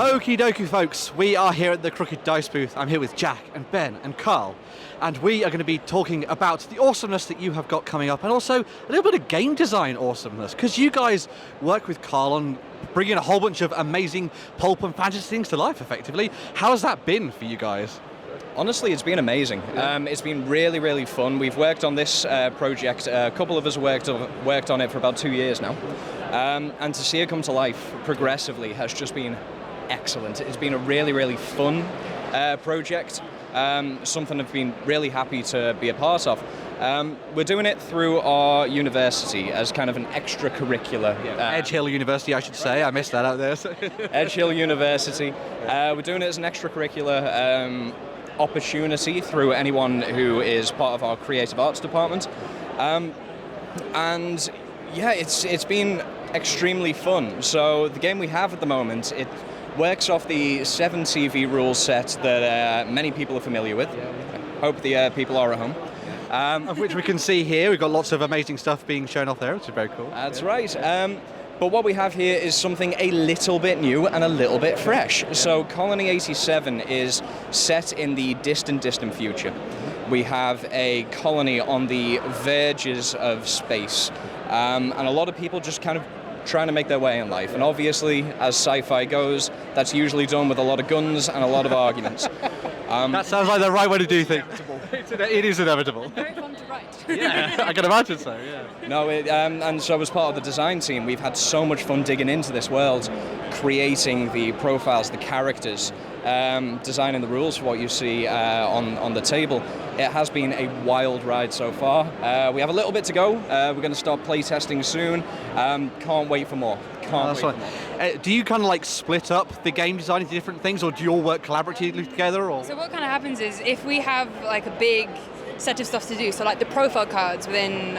Okie dokie, folks, we are here at the Crooked Dice booth. I'm here with Jack and Ben and Carl, and we are going to be talking about the awesomeness that you have got coming up, and also a little bit of game design awesomeness, because you guys work with Carl on bringing a whole bunch of amazing pulp and fantasy things to life, effectively. How has that been for you guys? Honestly, it's been amazing. It's been really, really fun. We've worked on this project. A couple of us worked on it for about 2 years now. And to see it come to life progressively has just been excellent. It's been a really, really fun project. Something I've been really happy to be a part of. We're doing it through our university as kind of an extracurricular. Edge Hill University, I should say. I missed that out there. Edge Hill University. We're doing it as an extracurricular opportunity through anyone who is part of our creative arts department. And yeah, it's been extremely fun. So the game we have at the moment, it works off the 7 TV rules set that many people are familiar with. Hope the people are at home. Of which we can see here. We've got lots of amazing stuff being shown off there, which is very cool. That's right. But what we have here is something a little bit new and a little bit fresh. So Colony 87 is set in the distant, distant future. We have a colony on the verges of space. And a lot of people just kind of trying to make their way in life. And obviously, as sci-fi goes, that's usually done with a lot of guns and a lot of arguments. That sounds like the right way to do things. It is inevitable. Very fun to write. Yeah, I can imagine so, yeah. No, and so as part of the design team, we've had so much fun digging into this world, creating the profiles, the characters, designing the rules for what you see on the table. It has been a wild ride so far. We have a little bit to go. We're going to start play testing soon. Can't wait for more. Do you kind of like split up the game design into different things, or do you all work collaboratively together? Or? So what kind of happens is if we have like a big set of stuff to do, so like the profile cards within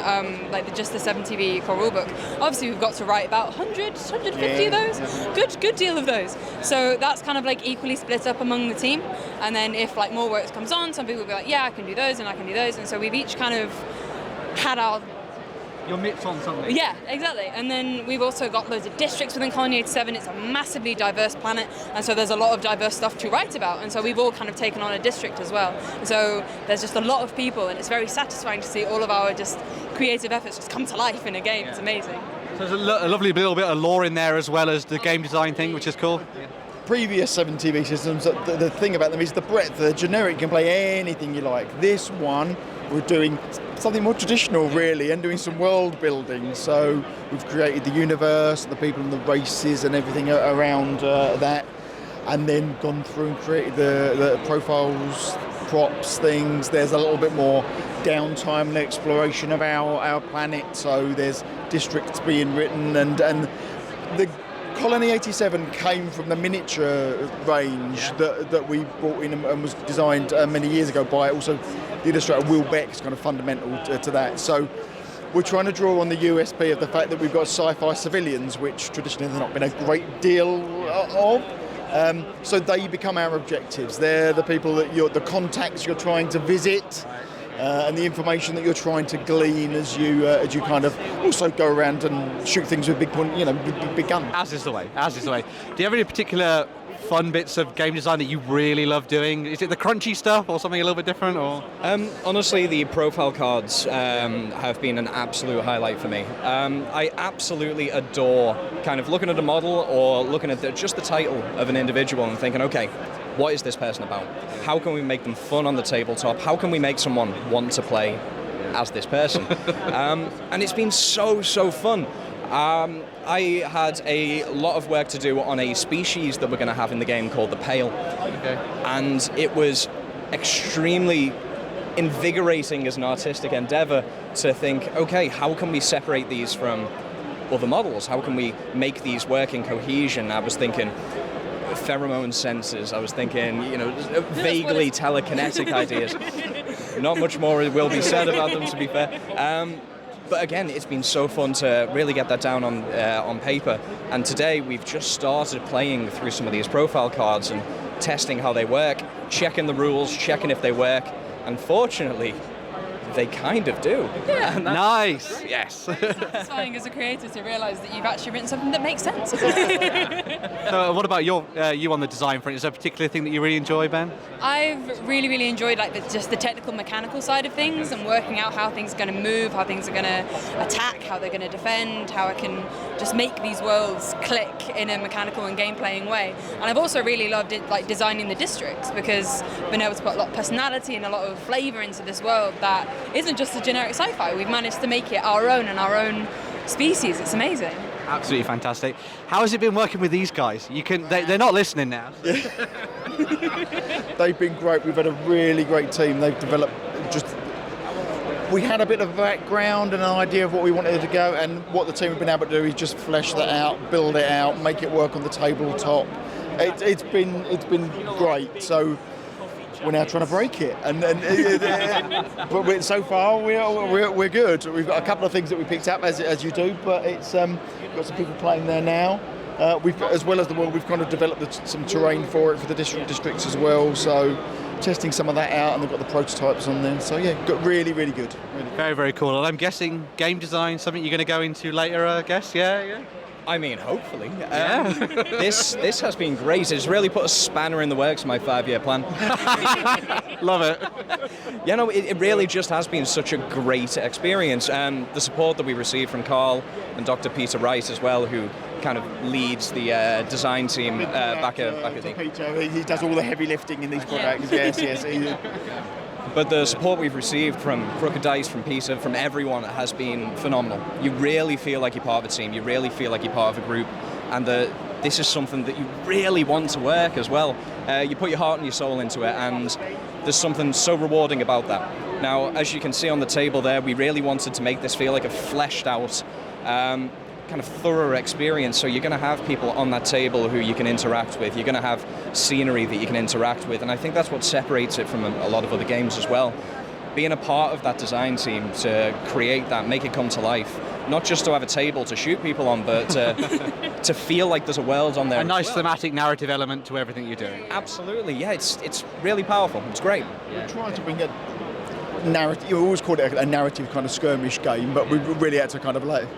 just the 7TV core rulebook, obviously we've got to write about 100, 150 of those, good deal of those. So that's kind of like equally split up among the team, and then if like more work comes on, some people will be like, yeah, I can do those and I can do those, and so we've each kind of had our your mitts on something. Yeah, exactly. And then we've also got loads of districts within Colony 87. It's a massively diverse planet, and so there's a lot of diverse stuff to write about. And so we've all kind of taken on a district as well. And so there's just a lot of people, and it's very satisfying to see all of our just creative efforts just come to life in a game. It's amazing. So there's a lovely little bit of lore in there as well as the game design thing, which is cool. Previous 7 TV systems, the thing about them is the breadth. The generic can play anything you like. This one, we're doing something more traditional, really, and doing some world building. So we've created the universe, the people and the races and everything around that, and then gone through and created the profiles, props, things. There's a little bit more downtime and exploration of our planet. So there's districts being written, and the Colony 87 came from the miniature range that we brought in and was designed many years ago by also the illustrator Will Beck's kind of fundamental to that. So we're trying to draw on the USP of the fact that we've got sci-fi civilians, which traditionally there's not been a great deal of. So they become our objectives. They're the people that the contacts you're trying to visit. And the information that you're trying to glean as you kind of also go around and shoot things with big guns. As is the way. Do you have any particular fun bits of game design that you really love doing? Is it the crunchy stuff or something a little bit different? Or honestly, the profile cards have been an absolute highlight for me. I absolutely adore kind of looking at a model or looking at just the title of an individual and thinking, okay, what is this person about? How can we make them fun on the tabletop? How can we make someone want to play as this person? And it's been so fun. I had a lot of work to do on a species that we're going to have in the game called the Pale. Okay. And it was extremely invigorating as an artistic endeavor to think, okay, how can we separate these from other models? How can we make these work in cohesion? I was thinking pheromone sensors. I was thinking, vaguely telekinetic ideas. Not much more will be said about them, to be fair. But again, it's been so fun to really get that down on paper. And today we've just started playing through some of these profile cards and testing how they work, checking the rules, checking if they work. And fortunately, they kind of do. Yeah. Nice. Yes. Satisfying as a creator to realise that you've actually written something that makes sense. So what about you on the design front? Is there a particular thing that you really enjoy, Ben? I've really enjoyed like just the technical mechanical side of things and working out how things are going to move, how things are going to attack, how they're going to defend, how I can just make these worlds click in a mechanical and game-playing way. And I've also really loved it, like designing the districts, because I've been able to put a lot of personality and a lot of flavour into this world that isn't just a generic sci-fi. We've managed to make it our own and our own species. It's amazing. Absolutely fantastic. How has it been working with these guys? They're not listening now. They've been great. We've had a really great team. They've developed we had a bit of a background and an idea of what we wanted to go, and what the team have been able to do is just flesh that out, build it out, make it work on the tabletop. It's been great. So we're now trying to break it, but so far we're good. We've got a couple of things that we picked up as you do, but it's we've got some people playing there now. We've, as well as the world, we've kind of developed some terrain for it for the districts as well. So testing some of that out, and they've got the prototypes on there. So yeah, got really good. Really good. Very cool. And I'm guessing game design, something you're going to go into later, I guess. Yeah. I mean, hopefully. This has been great. It's really put a spanner in the works for my 5-year plan. Love it. You know, it really just has been such a great experience. The support that we received from Carl and Dr. Peter Wright as well, who kind of leads the design team back at the... Peter, he does all the heavy lifting in these products. Yes. But the support we've received from Crooked Dice, from Peter, from everyone has been phenomenal. You really feel like you're part of a team. You really feel like you're part of a group. And this is something that you really want to work as well. You put your heart and your soul into it, and there's something so rewarding about that. Now, as you can see on the table there, we really wanted to make this feel like a fleshed out, kind of thorough experience. So you're going to have people on that table who you can interact with. You're going to have scenery that you can interact with, and I think that's what separates it from a lot of other games as well. Being a part of that design team to create that, make it come to life, not just to have a table to shoot people on, but to feel like there's a world on there. A nice thematic narrative element to everything you're doing. Absolutely, yeah. It's really powerful. It's great. We're trying to bring a narrative. You always called it a narrative kind of skirmish game, but we really had to kind of like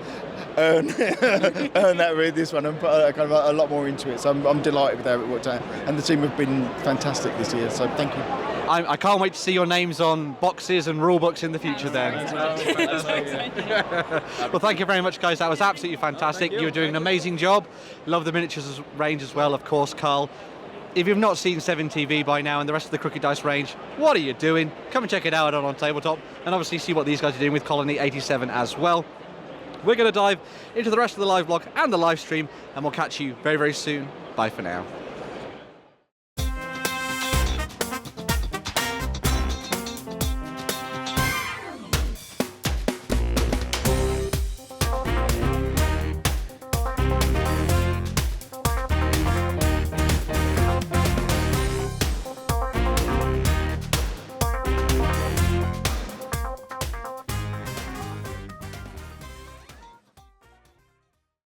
earn that with this one and put kind of a lot more into it. So I'm delighted with how it worked out, and the team have been fantastic this year. So thank you. I can't wait to see your names on boxes and rule books in the future then. Well, thank you very much, guys. That was absolutely fantastic. You were doing an amazing job. Love the miniatures range as well, of course, Carl. If you've not seen 7TV by now and the rest of the Crooked Dice range, what are you doing? Come and check it out on OnTableTop, and obviously see what these guys are doing with Colony 87 as well. We're going to dive into the rest of the live blog and the live stream, and we'll catch you very soon. Bye for now.